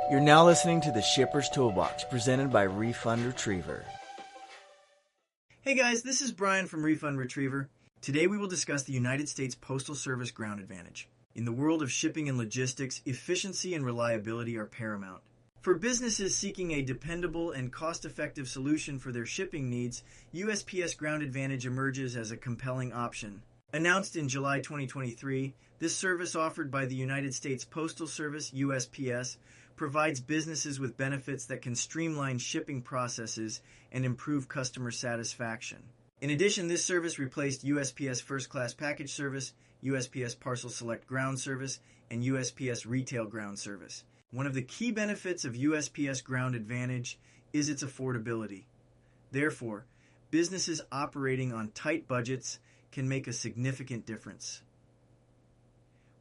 You're now listening to the Shipper's Toolbox, presented by Refund Retriever. Hey guys, this is Brian from Refund Retriever. Today we will discuss the United States Postal Service Ground Advantage. In the world of shipping and logistics, efficiency and reliability are paramount. For businesses seeking a dependable and cost-effective solution for their shipping needs, USPS Ground Advantage emerges as a compelling option. Announced in July 2023, this service offered by the United States Postal Service, USPS, provides businesses with benefits that can streamline shipping processes and improve customer satisfaction. In addition, this service replaced USPS First-Class Package Service, USPS Parcel Select Ground Service, and USPS Retail Ground Service. One of the key benefits of USPS Ground Advantage is its affordability. Therefore, businesses operating on tight budgets can make a significant difference.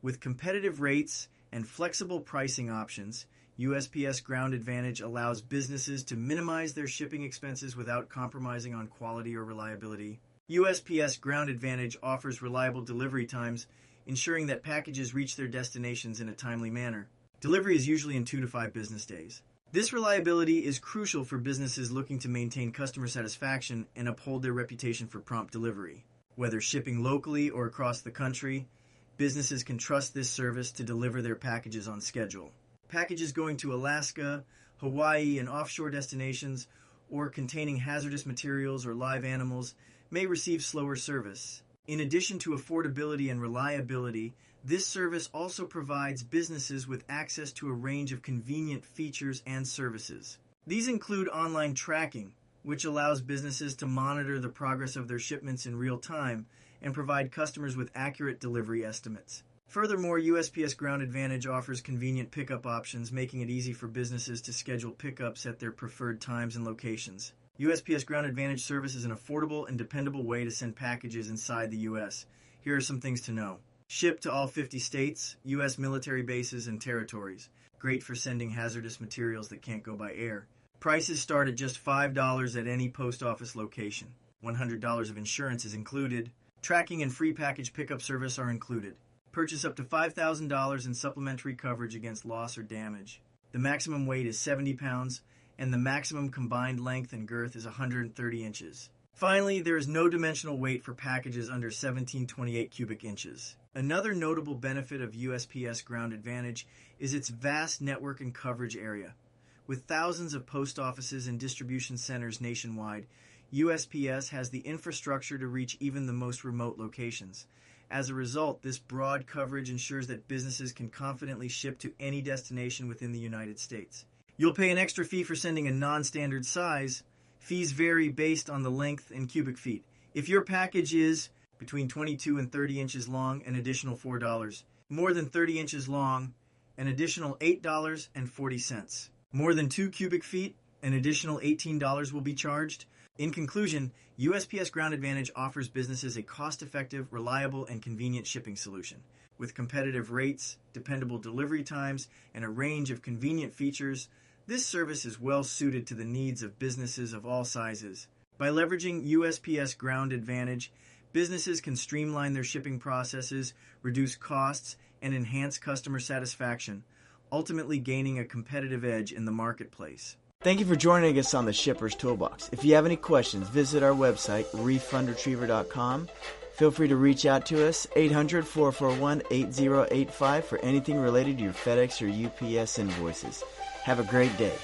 With competitive rates and flexible pricing options, USPS Ground Advantage allows businesses to minimize their shipping expenses without compromising on quality or reliability. USPS Ground Advantage offers reliable delivery times, ensuring that packages reach their destinations in a timely manner. Delivery is usually in 2 to 5 business days. This reliability is crucial for businesses looking to maintain customer satisfaction and uphold their reputation for prompt delivery. Whether shipping locally or across the country, businesses can trust this service to deliver their packages on schedule. Packages going to Alaska, Hawaii, and offshore destinations, or containing hazardous materials or live animals, may receive slower service. In addition to affordability and reliability, this service also provides businesses with access to a range of convenient features and services. These include online tracking, which allows businesses to monitor the progress of their shipments in real time and provide customers with accurate delivery estimates. Furthermore, USPS Ground Advantage offers convenient pickup options, making it easy for businesses to schedule pickups at their preferred times and locations. USPS Ground Advantage service is an affordable and dependable way to send packages inside the U.S. Here are some things to know. Ship to all 50 states, U.S. military bases, and territories. Great for sending hazardous materials that can't go by air. Prices start at just $5 at any post office location. $100 of insurance is included. Tracking and free package pickup service are included. Purchase up to $5,000 in supplementary coverage against loss or damage. The maximum weight is 70 pounds, and the maximum combined length and girth is 130 inches. Finally, there is no dimensional weight for packages under 1728 cubic inches. Another notable benefit of USPS Ground Advantage is its vast network and coverage area. With thousands of post offices and distribution centers nationwide, USPS has the infrastructure to reach even the most remote locations. As a result, this broad coverage ensures that businesses can confidently ship to any destination within the United States. You'll pay an extra fee for sending a non-standard size. Fees vary based on the length and cubic feet. If your package is between 22 and 30 inches long, an additional $4. More than 30 inches long, an additional $8.40. More than 2 cubic feet, an additional $18 will be charged. In conclusion, USPS Ground Advantage offers businesses a cost-effective, reliable, and convenient shipping solution. With competitive rates, dependable delivery times, and a range of convenient features, this service is well suited to the needs of businesses of all sizes. By leveraging USPS Ground Advantage, businesses can streamline their shipping processes, reduce costs, and enhance customer satisfaction, ultimately gaining a competitive edge in the marketplace. Thank you for joining us on the Shipper's Toolbox. If you have any questions, visit our website, refundretriever.com. Feel free to reach out to us, 800-441-8085, for anything related to your FedEx or UPS invoices. Have a great day.